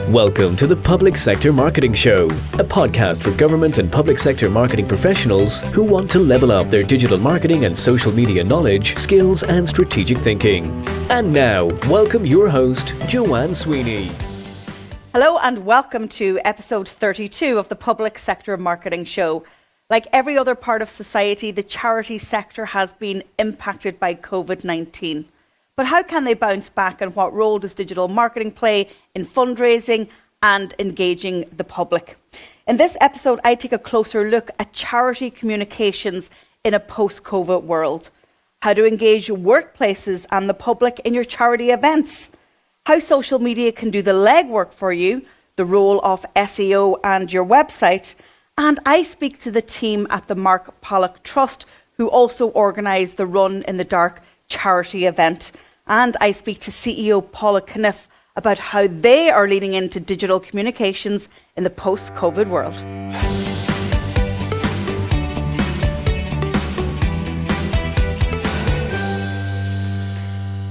Welcome to the Public Sector Marketing Show, a podcast for government and public sector marketing professionals who want to level up their digital marketing and social media knowledge, skills, and strategic thinking. And now, welcome your host, Joanne Sweeney. Hello and welcome to episode 32 of the Public Sector Marketing Show. Like every other part of society, the charity sector has been impacted by COVID-19. But how can they bounce back, and what role does digital marketing play in fundraising and engaging the public? In this episode, I take a closer look at charity communications in a post-COVID world. How to engage workplaces and the public in your charity events. How social media can do the legwork for you, the role of SEO and your website. And I speak to the team at the Mark Pollock Trust, who also organise the Run in the Dark charity event. And I speak to CEO Paula Cunniffe about how they are leaning into digital communications in the post-COVID world.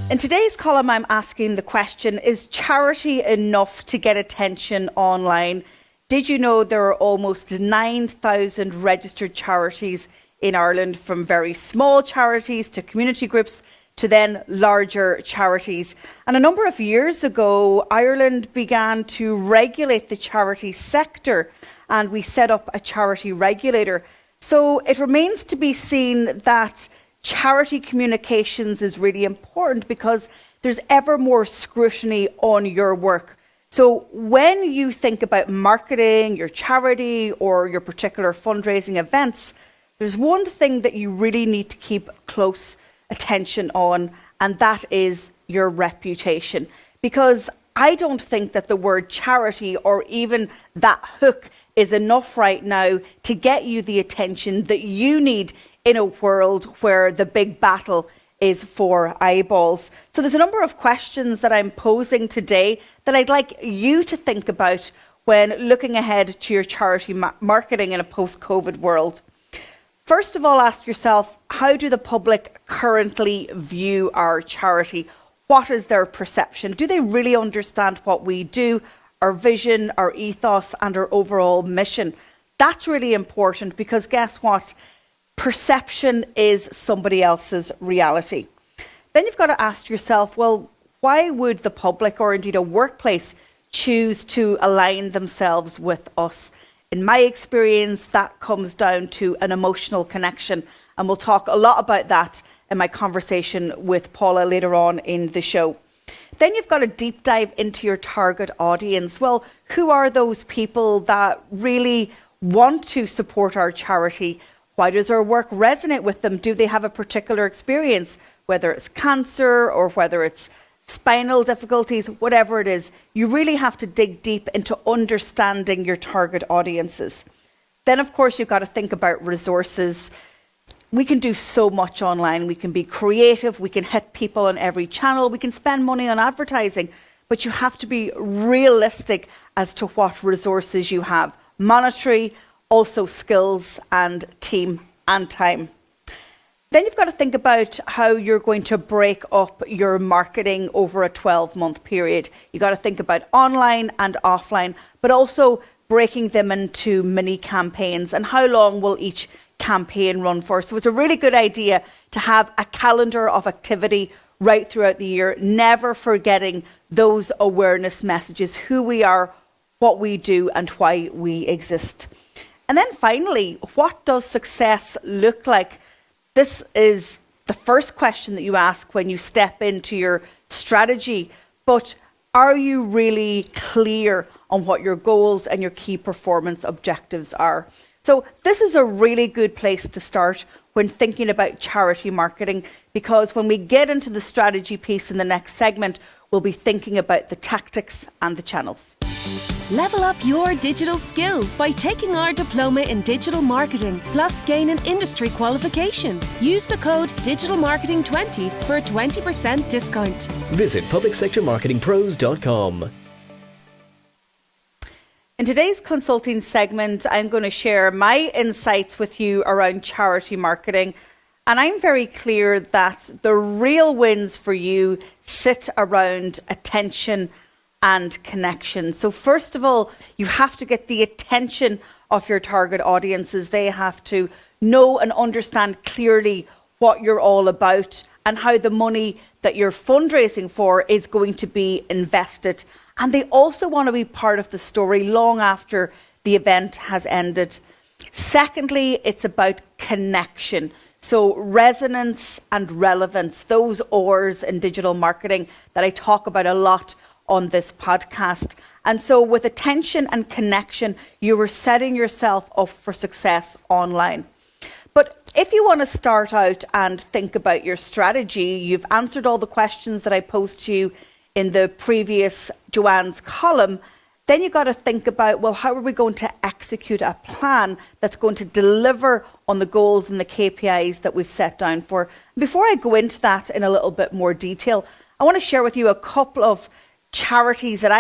In today's column, I'm asking the question, is charity enough to get attention online? Did you know there are almost 9,000 registered charities in Ireland, from very small charities to community groups to then larger charities? And a number of years ago, Ireland began to regulate the charity sector, and we set up a charity regulator. So it remains to be seen that charity communications is really important because there's ever more scrutiny on your work. So when you think about marketing your charity or your particular fundraising events, there's one thing that you really need to keep close attention on, and that is your reputation. Because I don't think that the word charity or even that hook is enough right now to get you the attention that you need in a world where the big battle is for eyeballs. So there's a number of questions that I'm posing today that I'd like you to think about when looking ahead to your charity marketing in a post-COVID world. First of all, ask yourself, how do the public currently view our charity? What is their perception? Do they really understand what we do, our vision, our ethos, and our overall mission? That's really important because guess what? Perception is somebody else's reality. Then you've got to ask yourself, well, why would the public or indeed a workplace choose to align themselves with us? In my experience, that comes down to an emotional connection. And we'll talk a lot about that in my conversation with Paula later on in the show. Then you've got to deep dive into your target audience. Well, who are those people that really want to support our charity? Why does our work resonate with them? Do they have a particular experience, whether it's cancer or whether it's spinal difficulties, whatever it is? You really have to dig deep into understanding your target audiences. Then, of course, you've got to think about resources. We can do so much online. We can be creative. We can hit people on every channel. We can spend money on advertising. But you have to be realistic as to what resources you have. Monetary, also skills and team and time. Then you've got to think about how you're going to break up your marketing over a 12-month period. You've got to think about online and offline, but also breaking them into mini campaigns, and how long will each campaign run for. So it's a really good idea to have a calendar of activity right throughout the year, never forgetting those awareness messages, who we are, what we do, and why we exist. And then finally, what does success look like? This is the first question that you ask when you step into your strategy. But are you really clear on what your goals and your key performance objectives are? So this is a really good place to start when thinking about charity marketing, because when we get into the strategy piece in the next segment, we'll be thinking about the tactics and the channels. Level up your digital skills by taking our diploma in digital marketing, plus gain an industry qualification. Use the code DigitalMarketing20 for a 20% discount. Visit publicsectormarketingpros.com. In today's consulting segment, I'm going to share my insights with you around charity marketing. And I'm very clear that the real wins for you sit around attention and connection. So first of all, you have to get the attention of your target audiences. They have to know and understand clearly what you're all about and how the money that you're fundraising for is going to be invested. And they also want to be part of the story long after the event has ended. Secondly, it's about connection. So resonance and relevance, those R's in digital marketing that I talk about a lot on this podcast. And so with attention and connection, you are setting yourself up for success online. But if you want to start out and think about your strategy, you've answered all the questions that I posed to you in the previous Joanne's column, then you've got to think about, well, how are we going to execute a plan that's going to deliver on the goals and the KPIs that we've set down for? Before I go into that in a little bit more detail, I want to share with you a couple of charities that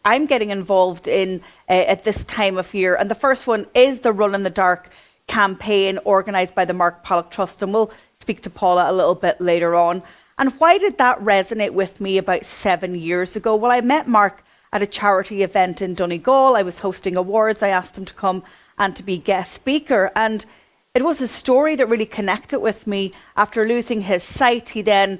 I'm getting involved in at this time of year. And the first one is the Run in the Dark campaign organised by the Mark Pollock Trust. And we'll speak to Paula a little bit later on. And why did that resonate with me about 7 years ago? Well, I met Mark at a charity event in Donegal. I was hosting awards. I asked him to come and to be guest speaker. And it was a story that really connected with me. After losing his sight, he then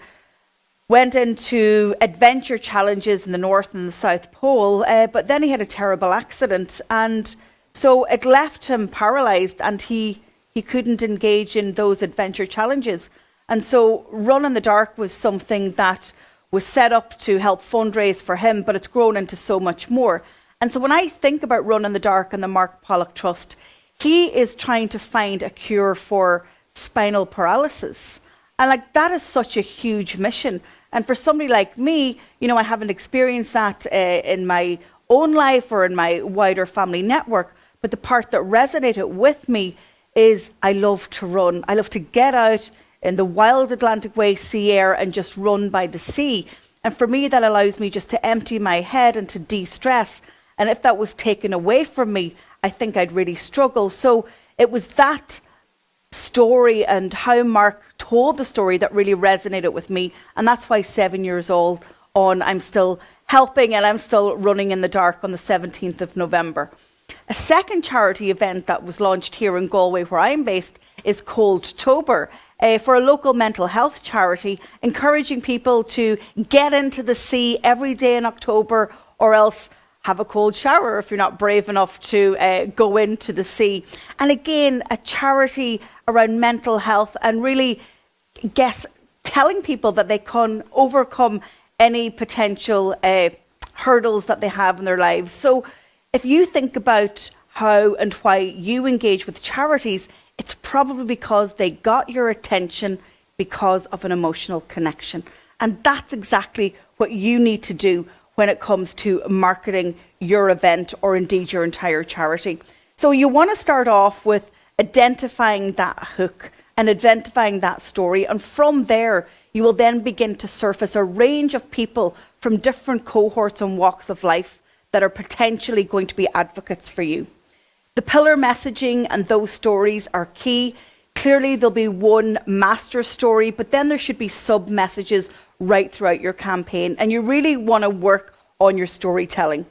went into adventure challenges in the North and the South Pole, but then he had a terrible accident. And so it left him paralysed and he couldn't engage in those adventure challenges. And so Run in the Dark was something that was set up to help fundraise for him, but it's grown into so much more. And so when I think about Run in the Dark and the Mark Pollock Trust, he is trying to find a cure for spinal paralysis. And that is such a huge mission. And for somebody like me, I haven't experienced that in my own life or in my wider family network. But the part that resonated with me is I love to run. I love to get out in the wild Atlantic Way sea air and just run by the sea. And for me, that allows me just to empty my head and to de-stress. And if that was taken away from me, I think I'd really struggle. So it was that story and how Mark told the story that really resonated with me. And that's why 7 years on, I'm still helping and I'm still running in the dark on the 17th of November. A second charity event that was launched here in Galway, where I'm based, is Coldtober, for a local mental health charity, encouraging people to get into the sea every day in October, or else have a cold shower if you're not brave enough to go into the sea. And again, a charity around mental health and really telling people that they can overcome any potential hurdles that they have in their lives. So if you think about how and why you engage with charities, it's probably because they got your attention because of an emotional connection. And that's exactly what you need to do when it comes to marketing your event or indeed your entire charity. So you want to start off with identifying that hook and identifying that story. And from there, you will then begin to surface a range of people from different cohorts and walks of life that are potentially going to be advocates for you. The pillar messaging and those stories are key. Clearly, there'll be one master story, but then there should be sub-messages right throughout your campaign. And you really want to work on your storytelling.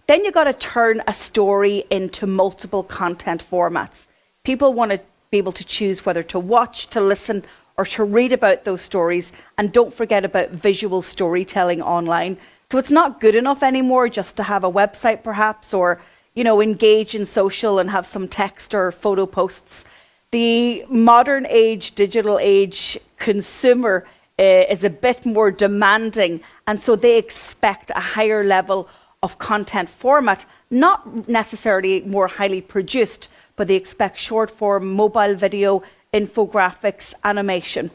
Then you've got to turn a story into multiple content formats. People want to be able to choose whether to watch, to listen, or to read about those stories. And don't forget about visual storytelling online. So it's not good enough anymore just to have a website perhaps, or engage in social and have some text or photo posts. The modern age, digital age consumer is a bit more demanding, and so they expect a higher level of content format, not necessarily more highly produced, but they expect short form, mobile video, infographics, animation.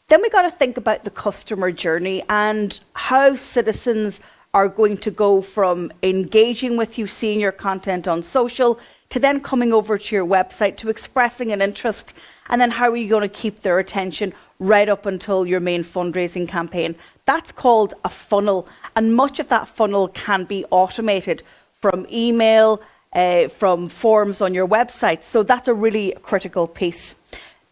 Then we got to think about the customer journey and how citizens are going to go from engaging with you, seeing your content on social, to then coming over to your website, to expressing an interest, and then how are you going to keep their attention right up until your main fundraising campaign. That's called a funnel, and much of that funnel can be automated from email, from forms on your website. So that's a really critical piece.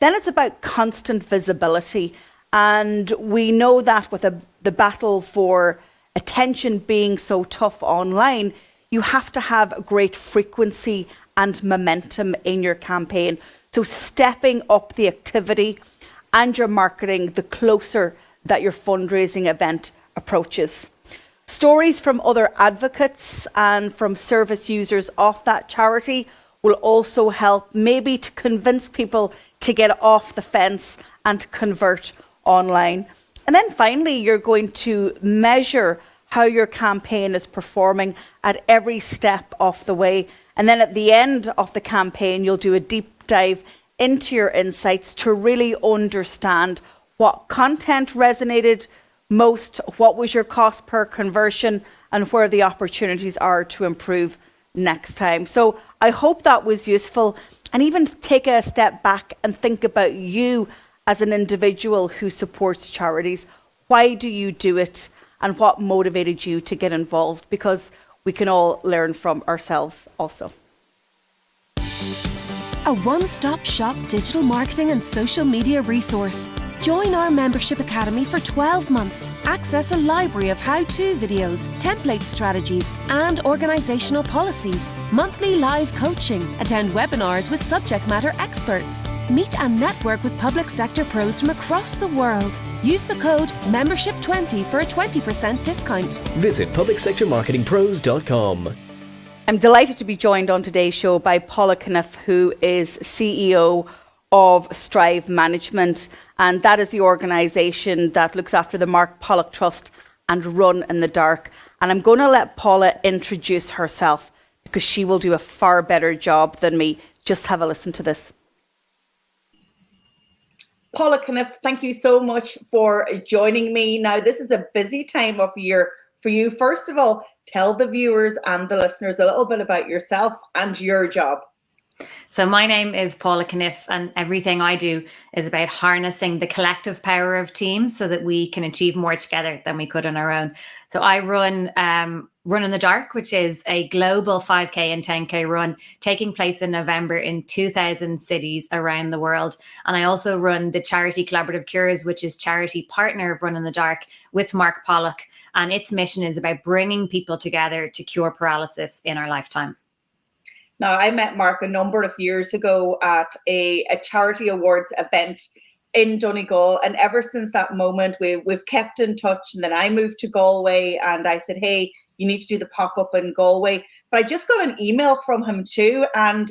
Then it's about constant visibility, and we know that with the battle for attention being so tough online, you have to have a great frequency and momentum in your campaign. So stepping up the activity and your marketing the closer that your fundraising event approaches. Stories from other advocates and from service users of that charity will also help maybe to convince people to get off the fence and to convert online. And then finally, you're going to measure how your campaign is performing at every step of the way. And then at the end of the campaign, you'll do a deep dive into your insights to really understand what content resonated most, what was your cost per conversion, and where the opportunities are to improve next time. So I hope that was useful, and even take a step back and think about you as an individual who supports charities. Why do you do it, and what motivated you to get involved? Because we can all learn from ourselves also. A one-stop shop digital marketing and social media resource. Join our membership academy for 12 months. Access a library of how-to videos, template strategies, and organisational policies. Monthly live coaching. Attend webinars with subject matter experts. Meet and network with public sector pros from across the world. Use the code MEMBERSHIP20 for a 20% discount. Visit publicsectormarketingpros.com. I'm delighted to be joined on today's show by Paula Cunniffe, who is CEO of Strive Management, and that is the organisation that looks after the Mark Pollock Trust and Run in the Dark. And I'm going to let Paula introduce herself because she will do a far better job than me. Just have a listen to this. Paula Cunniffe, thank you so much for joining me. Now, this is a busy time of year for you. First of all, tell the viewers and the listeners a little bit about yourself and your job. So my name is Paula Cunniffe, and everything I do is about harnessing the collective power of teams so that we can achieve more together than we could on our own. So I run Run in the Dark, which is a global 5K and 10K run taking place in November in 2,000 cities around the world. And I also run the charity Collaborative Cures, which is charity partner of Run in the Dark with Mark Pollock. And its mission is about bringing people together to cure paralysis in our lifetime. Now, I met Mark a number of years ago at a charity awards event in Donegal, and ever since that moment, we've kept in touch. And then I moved to Galway, and I said, hey, you need to do the pop-up in Galway. But I just got an email from him too, and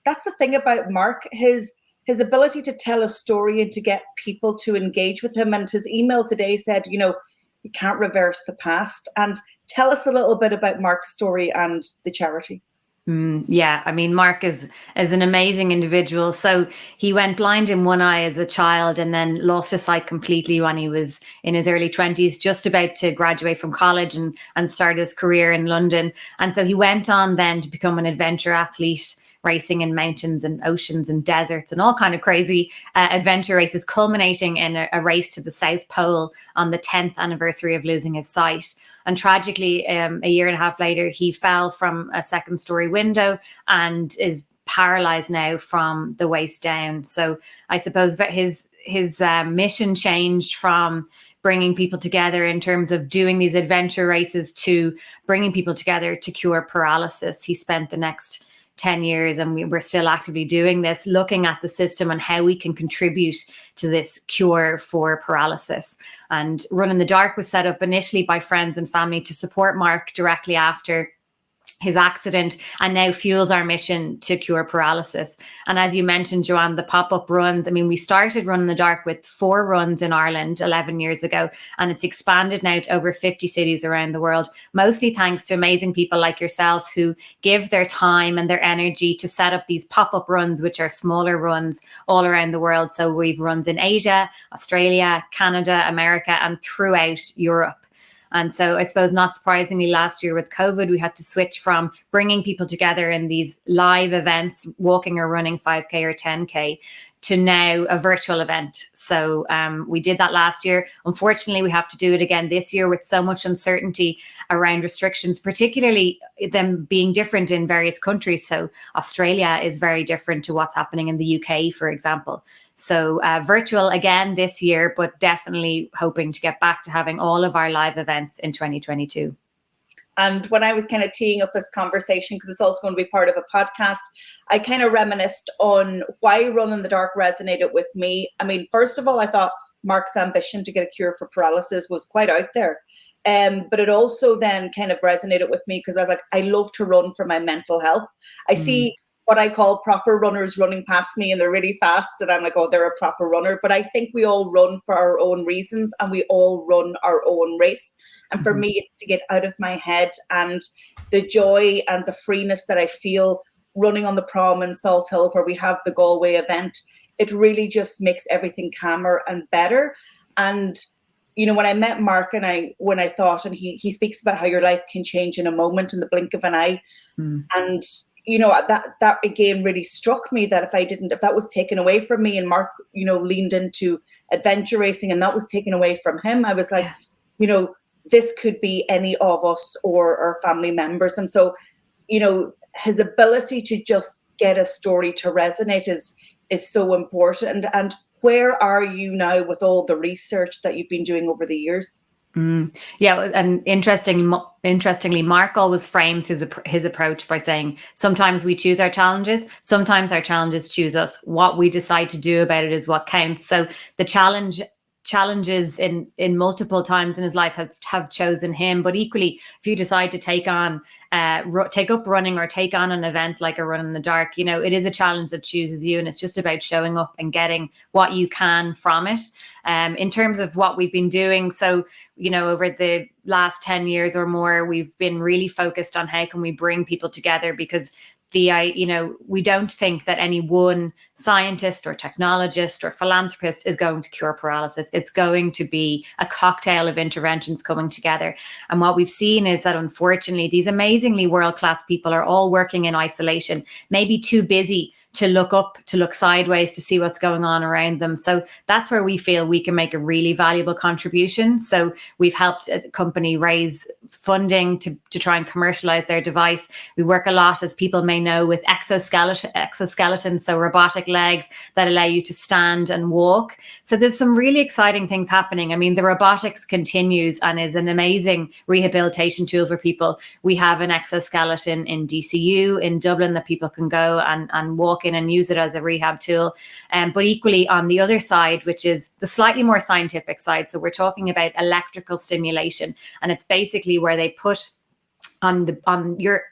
that's the thing about Mark, his ability to tell a story and to get people to engage with him. And his email today said, you know, you can't reverse the past. And tell us a little bit about Mark's story and the charity. Yeah, I mean, Mark is an amazing individual. So he went blind in one eye as a child and then lost his sight completely when he was in his early 20s, just about to graduate from college and start his career in London. And so he went on then to become an adventure athlete, racing in mountains and oceans and deserts and all kind of crazy adventure races, culminating in a race to the South Pole on the 10th anniversary of losing his sight. And tragically, a year and a half later, he fell from a second-story window and is paralyzed now from the waist down. So I suppose that his mission changed from bringing people together in terms of doing these adventure races to bringing people together to cure paralysis. He spent the next 10 years, and we're still actively doing this, looking at the system and how we can contribute to this cure for paralysis. And Run in the Dark was set up initially by friends and family to support Mark directly after his accident, and now fuels our mission to cure paralysis. And as you mentioned, Joanne, the pop-up runs, I mean, we started Run in the Dark with 4 runs in Ireland 11 years ago, and it's expanded now to over 50 cities around the world, mostly thanks to amazing people like yourself who give their time and their energy to set up these pop-up runs, which are smaller runs all around the world. So we've runs in Asia, Australia, Canada, America, and throughout Europe. And so I suppose not surprisingly, last year with COVID, we had to switch from bringing people together in these live events, walking or running 5K or 10K, to now a virtual event. So we did that last year. Unfortunately, we have to do it again this year with so much uncertainty around restrictions, particularly them being different in various countries. So Australia is very different to what's happening in the UK, for example. So virtual again this year, but definitely hoping to get back to having all of our live events in 2022. And when I was kind of teeing up this conversation, because it's also going to be part of a podcast, I kind of reminisced on why Run in the Dark resonated with me. I mean, first of all, I thought Mark's ambition to get a cure for paralysis was quite out there. But it also then kind of resonated with me because I was like, I love to run for my mental health. I see what I call proper runners running past me and they're really fast. And I'm like, oh, they're a proper runner. But I think we all run for our own reasons and we all run our own race. And for me, it's to get out of my head, and the joy and the freeness that I feel running on the prom in Salt Hill where we have the Galway event. It really just makes everything calmer and better. And, you know, when I met Mark and when I thought, and he speaks about how your life can change in a moment, in the blink of an eye. And, you know, that again really struck me that if that was taken away from me, and Mark, you know, leaned into adventure racing and that was taken away from him, I was like, you know, this could be any of us or our family members. And so, you know, his ability to just get a story to resonate is so important. And where are you now with all the research that you've been doing over the years? Yeah, and interestingly, Mark always frames his approach by saying, sometimes we choose our challenges, sometimes our challenges choose us. What we decide to do about it is what counts. So the challenges in multiple times in his life have chosen him, but equally, if you decide to take up running or take on an event like a Run in the Dark, you know, it is a challenge that chooses you, and it's just about showing up and getting what you can from it. In terms of what we've been doing, so, you know, over the last 10 years or more, we've been really focused on how can we bring people together, because we don't think that any one scientist or technologist or philanthropist is going to cure paralysis. It's going to be a cocktail of interventions coming together. And what we've seen is that, unfortunately, these amazingly world-class people are all working in isolation, maybe too busy to look up, to look sideways, to see what's going on around them. So that's where we feel we can make a really valuable contribution. So we've helped a company raise funding to try and commercialize their device. We work a lot, as people may know, with exoskeleton, so robotic legs that allow you to stand and walk. So there's some really exciting things happening. I mean, the robotics continues and is an amazing rehabilitation tool for people. We have an exoskeleton in DCU in Dublin that people can go and walk in and use it as a rehab tool. But equally on the other side, which is the slightly more scientific side, so we're talking about electrical stimulation, and it's basically where they put on your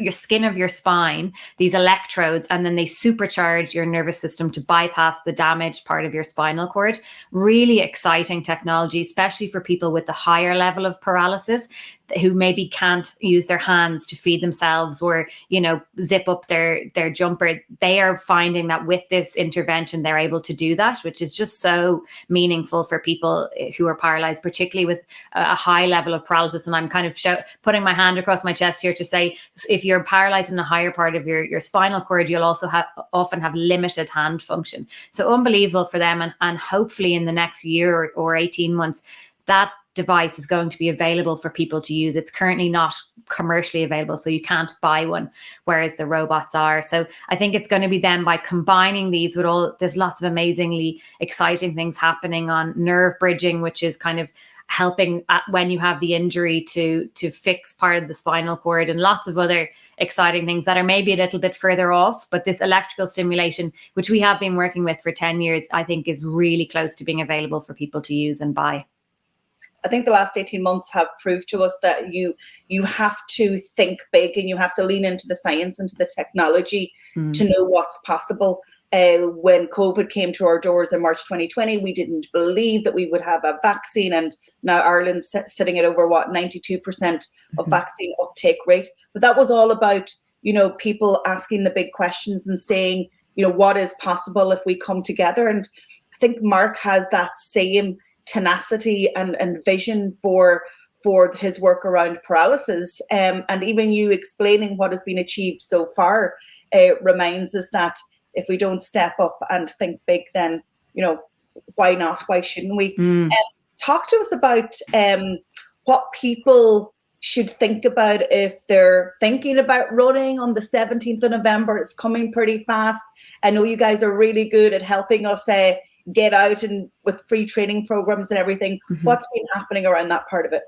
skin of your spine these electrodes, and then they supercharge your nervous system to bypass the damaged part of your spinal cord. Really exciting technology, especially for people with the higher level of paralysis who maybe can't use their hands to feed themselves or, you know, zip up their jumper. They are finding that with this intervention, they're able to do that, which is just so meaningful for people who are paralyzed, particularly with a high level of paralysis. And I'm kind of putting my hand across my chest here to say, if you're paralyzed in the higher part of your spinal cord, you'll also often have limited hand function. So unbelievable for them. And hopefully in the next year or 18 months, that device is going to be available for people to use. It's currently not commercially available, so you can't buy one, whereas the robots are. So I think it's going to be then by combining these with there's lots of amazingly exciting things happening on nerve bridging, which is kind of helping when you have the injury to fix part of the spinal cord, and lots of other exciting things that are maybe a little bit further off. But this electrical stimulation, which we have been working with for 10 years, I think is really close to being available for people to use and buy. I think the last 18 months have proved to us that you have to think big, and you have to lean into the science, into the technology to know what's possible. When COVID came to our doors in March 2020, we didn't believe that we would have a vaccine, and now Ireland's sitting at over 92% of vaccine uptake rate. But that was all about, you know, people asking the big questions and saying, you know, what is possible if we come together? And I think Mark has that same tenacity and vision for his work around paralysis, and even you explaining what has been achieved so far reminds us that if we don't step up and think big, then, why not? Why shouldn't we? Talk to us about what people should think about if they're thinking about running on the 17th of November. It's coming pretty fast. I know you guys are really good at helping us get out and with free training programs and everything. What's been happening around that part of it?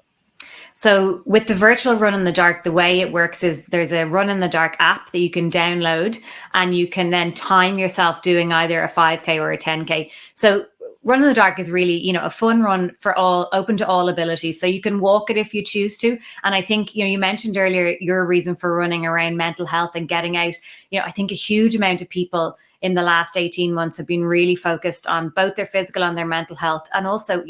So with the virtual Run in the Dark, the way it works is there's a Run in the Dark app that you can download, and you can then time yourself doing either a 5K or a 10K. So Run in the Dark is really, a fun run for all, open to all abilities. So you can walk it if you choose to. And I think, you mentioned earlier your reason for running around mental health and getting out. I think a huge amount of people in the last 18 months have been really focused on both their physical and their mental health. And also,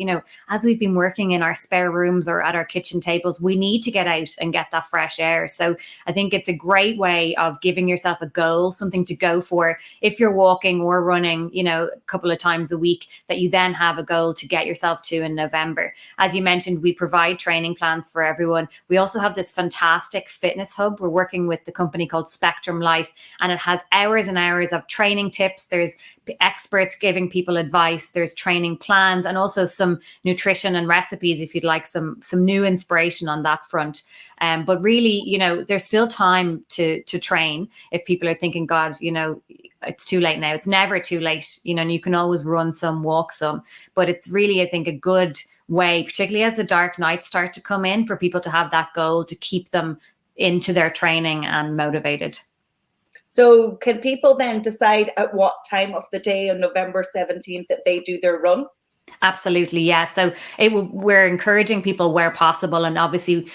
as we've been working in our spare rooms or at our kitchen tables, we need to get out and get that fresh air. So I think it's a great way of giving yourself a goal, something to go for. If you're walking or running, a couple of times a week, that you then have a goal to get yourself to in November. As you mentioned, we provide training plans for everyone. We also have this fantastic fitness hub. We're working with the company called Spectrum Life, and it has hours and hours of training tips. There's experts giving people advice. There's training plans, and also some nutrition and recipes if you'd like some new inspiration on that front. But really, there's still time to train if people are thinking, God, it's too late now. It's never too late, and you can always run some, walk some. But it's really, I think, a good way, particularly as the dark nights start to come in, for people to have that goal to keep them into their training and motivated. So can people then decide at what time of the day on November 17th that they do their run? Absolutely, yeah. So we're encouraging people where possible, and obviously,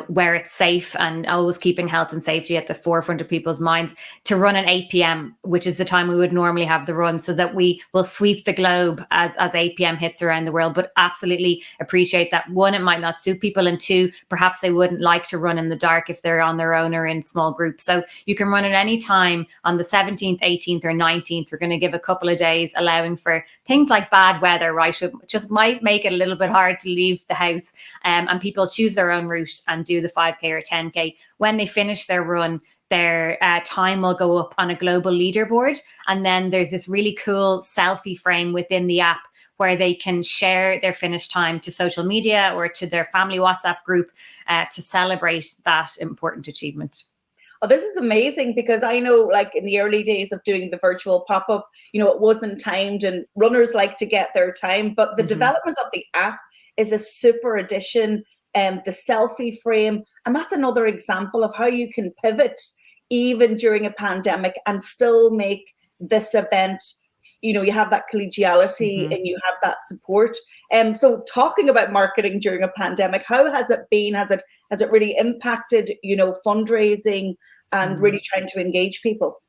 where it's safe, and always keeping health and safety at the forefront of people's minds, to run at 8 p.m., which is the time we would normally have the run, so that we will sweep the globe as 8 p.m. hits around the world. But absolutely appreciate that, one, it might not suit people, and two, perhaps they wouldn't like to run in the dark if they're on their own or in small groups. So you can run at any time on the 17th, 18th or 19th. We're going to give a couple of days allowing for things like bad weather, right? Just might make it a little bit hard to leave the house, and people choose their own route and do the 5K or 10K. When they finish their run, their time will go up on a global leaderboard, and then there's this really cool selfie frame within the app where they can share their finished time to social media or to their family WhatsApp group to celebrate that important achievement. Oh, this is amazing, because I know, like, in the early days of doing the virtual pop-up, it wasn't timed, and runners like to get their time. But the development of the app is a super addition, the selfie frame. And that's another example of how you can pivot even during a pandemic and still make this event, you have that collegiality and you have that support. So talking about marketing during a pandemic, how has it been? Has it really impacted, fundraising and really trying to engage people?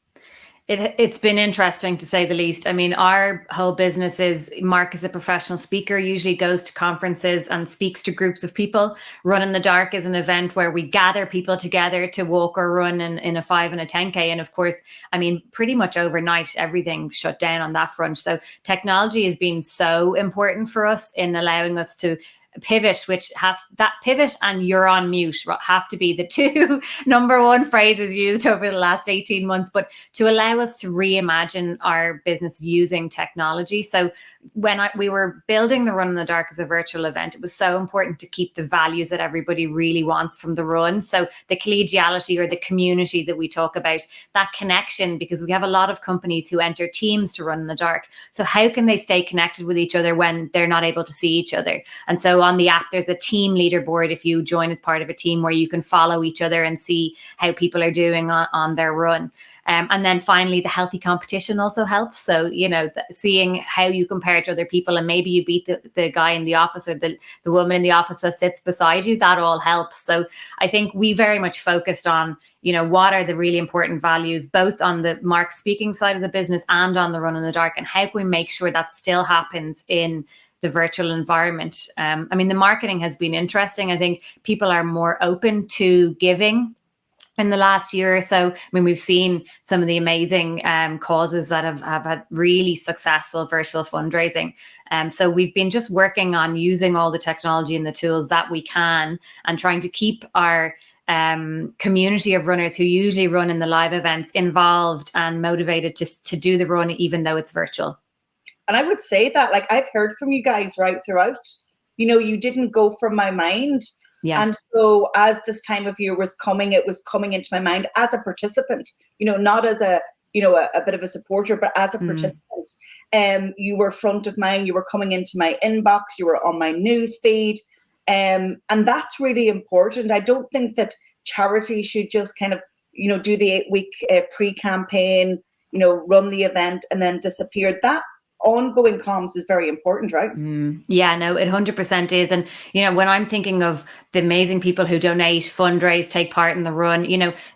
It's been interesting, to say the least. I mean, our whole business is, Mark is a professional speaker, usually goes to conferences and speaks to groups of people. Run in the Dark is an event where we gather people together to walk or run in a 5 and a 10K. And of course, I mean, pretty much overnight, everything shut down on that front. So technology has been so important for us in allowing us to pivot, which has that pivot and you're on mute have to be the two number one phrases used over the last 18 months, but to allow us to reimagine our business using technology. So when we were building the Run in the Dark as a virtual event, it was so important to keep the values that everybody really wants from the run. So the collegiality, or the community that we talk about, that connection, because we have a lot of companies who enter teams to Run in the Dark. So how can they stay connected with each other when they're not able to see each other? And so on the app, there's a team leaderboard if you join as part of a team, where you can follow each other and see how people are doing on their run. And then finally, the healthy competition also helps. So, seeing how you compare to other people, and maybe you beat the guy in the office or the woman in the office that sits beside you, that all helps. So I think we very much focused on, what are the really important values, both on the Mark speaking side of the business and on the Run in the Dark, and how can we make sure that still happens in the virtual environment. I mean, the marketing has been interesting. I think people are more open to giving in the last year or so. I mean, we've seen some of the amazing causes that have had really successful virtual fundraising. So we've been just working on using all the technology and the tools that we can, and trying to keep our community of runners who usually run in the live events involved and motivated to do the run, even though it's virtual. And I would say that, like, I've heard from you guys right throughout, you didn't go from my mind. Yeah. And so as this time of year was coming, it was coming into my mind as a participant, not as a bit of a supporter, but as a participant. You were front of mind, you were coming into my inbox, you were on my news feed. And that's really important. I don't think that charity should just kind of, do the 8-week pre-campaign, run the event and then disappear. That ongoing comms is very important, right? Yeah, no, it 100% is. And, when I'm thinking of the amazing people who donate, fundraise, take part in the run,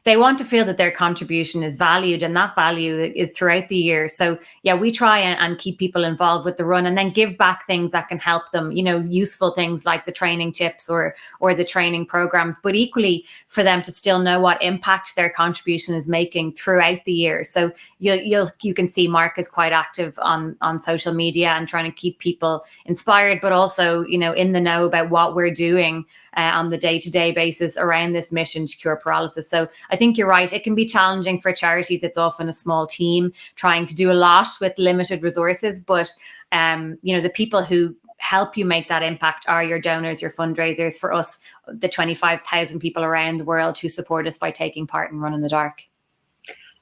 they want to feel that their contribution is valued, and that value is throughout the year. So yeah, we try and keep people involved with the run and then give back things that can help them, useful things like the training tips or the training programs, but equally for them to still know what impact their contribution is making throughout the year. So you can see Mark is quite active on social media and trying to keep people inspired, but also, in the know about what we're doing on the day-to-day basis around this mission to cure paralysis. So I think you're right. It can be challenging for charities. It's often a small team trying to do a lot with limited resources, but the people who help you make that impact are your donors, your fundraisers. For us, the 25,000 people around the world who support us by taking part in Run in the Dark.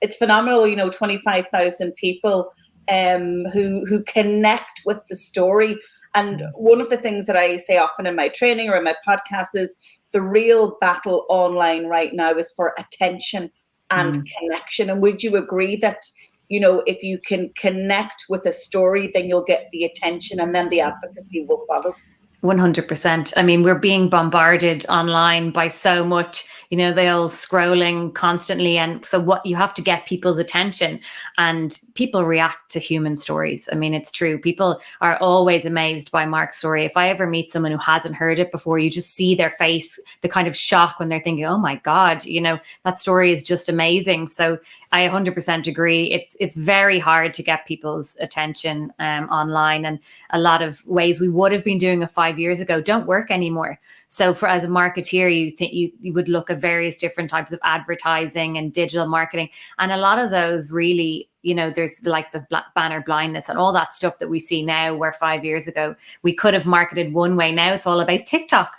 It's phenomenal, 25,000 people who connect with the story. And one of the things that I say often in my training or in my podcast is the real battle online right now is for attention and connection. And would you agree that, if you can connect with a story, then you'll get the attention and then the advocacy will follow? 100%. I mean, we're being bombarded online by so much, they all scrolling constantly. And so what you have to get people's attention, and people react to human stories. I mean, it's true. People are always amazed by Mark's story. If I ever meet someone who hasn't heard it before, you just see their face, the kind of shock when they're thinking, oh my God, that story is just amazing. So I 100% agree. It's very hard to get people's attention online, and a lot of ways we would have been doing it 5 years ago don't work anymore. So as a marketeer, you think you would look at various different types of advertising and digital marketing, and a lot of those really, there's the likes of banner blindness and all that stuff that we see now, where 5 years ago we could have marketed one way. Now it's all about TikTok.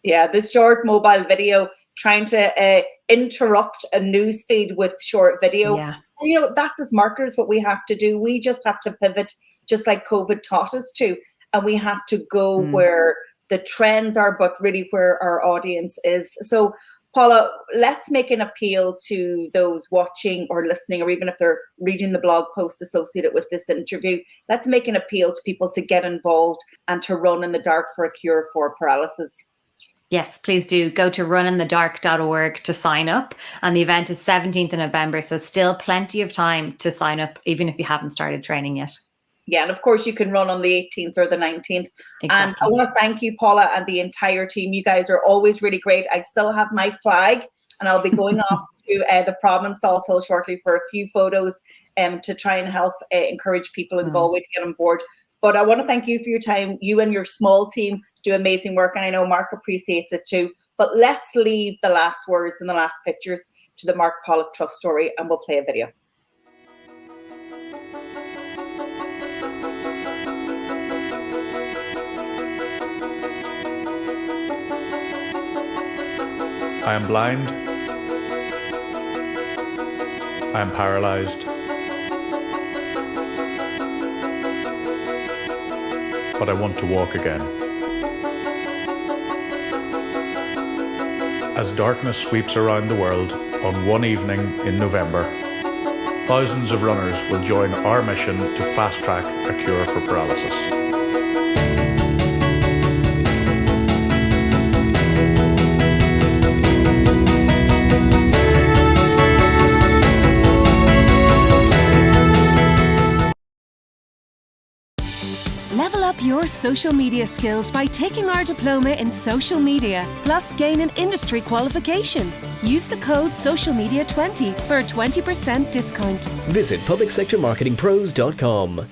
Yeah, the short mobile video, trying to interrupt a newsfeed with short video. Yeah. And, that's as marketers what we have to do. We just have to pivot, just like COVID taught us to. And we have to go where the trends are, but really where our audience is. So, Paula, let's make an appeal to those watching or listening, or even if they're reading the blog post associated with this interview. Let's make an appeal to people to get involved and to run in the dark for a cure for paralysis. Yes, please do. Go to runinthedark.org to sign up. And the event is 17th of November. So still plenty of time to sign up, even if you haven't started training yet. Yeah, and of course you can run on the 18th or the 19th. Exactly. And I want to thank you, Paula, and the entire team. You guys are always really great. I still have my flag, and I'll be going off to the prom in Salt Hill shortly for a few photos to try and help encourage people in Galway to get on board. But I want to thank you for your time. You and your small team do amazing work, and I know Mark appreciates it too. But let's leave the last words and the last pictures to the Mark Pollock Trust story, and we'll play a video. I am blind. I am paralyzed. But I want to walk again. As darkness sweeps around the world on one evening in November, thousands of runners will join our mission to fast-track a cure for paralysis. Level up your social media skills by taking our diploma in social media, plus gain an industry qualification. Use the code SOCIALMEDIA20 for a 20% discount. Visit publicsectormarketingpros.com.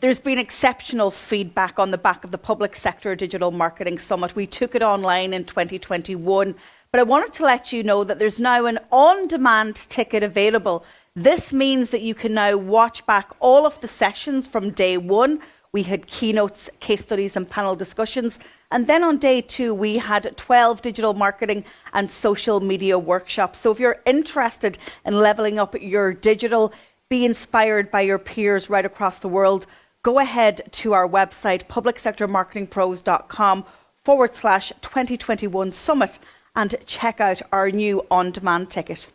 there's been exceptional feedback on the back of the Public Sector Digital Marketing Summit. We took it online in 2021, but I wanted to let you know that there's now an on-demand ticket available. This means that you can now watch back all of the sessions from day one. We had keynotes, case studies and panel discussions. And then on day 2, we had 12 digital marketing and social media workshops. So if you're interested in leveling up your digital, be inspired by your peers right across the world, go ahead to our website, publicsectormarketingpros.com/2021 Summit, and check out our new on-demand ticket.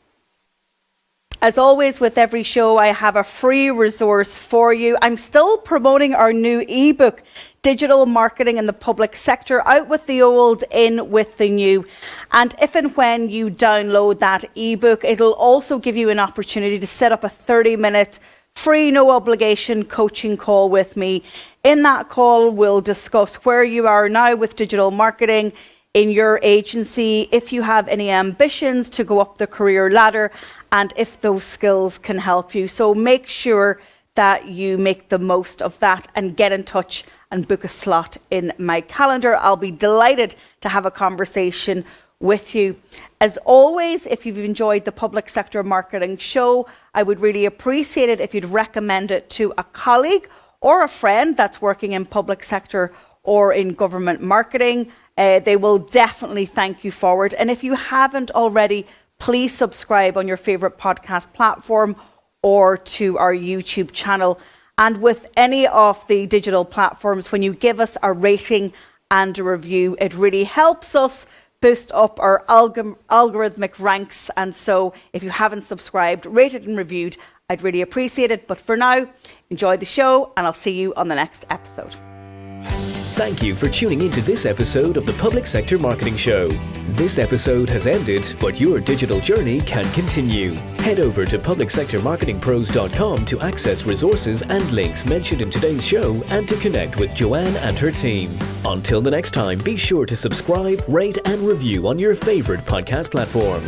As always, with every show, I have a free resource for you. I'm still promoting our new ebook, Digital Marketing in the Public Sector, out with the old, in with the new. And if and when you download that ebook, it'll also give you an opportunity to set up a 30-minute free, no obligation coaching call with me. In that call, we'll discuss where you are now with digital marketing in your agency, if you have any ambitions to go up the career ladder, and if those skills can help you. So make sure that you make the most of that and get in touch and book a slot in my calendar. I'll be delighted to have a conversation with you. As always, if you've enjoyed the Public Sector Marketing Show, I would really appreciate it if you'd recommend it to a colleague or a friend that's working in public sector or in government marketing. They will definitely thank you for it. And if you haven't already, please subscribe on your favourite podcast platform or to our YouTube channel. And with any of the digital platforms, when you give us a rating and a review, it really helps us boost up our algorithmic ranks. And so if you haven't subscribed, rated and reviewed, I'd really appreciate it. But for now, enjoy the show and I'll see you on the next episode. Thank you for tuning into this episode of the Public Sector Marketing Show. This episode has ended, but your digital journey can continue. Head over to publicsectormarketingpros.com to access resources and links mentioned in today's show and to connect with Joanne and her team. Until the next time, be sure to subscribe, rate and review on your favorite podcast platform.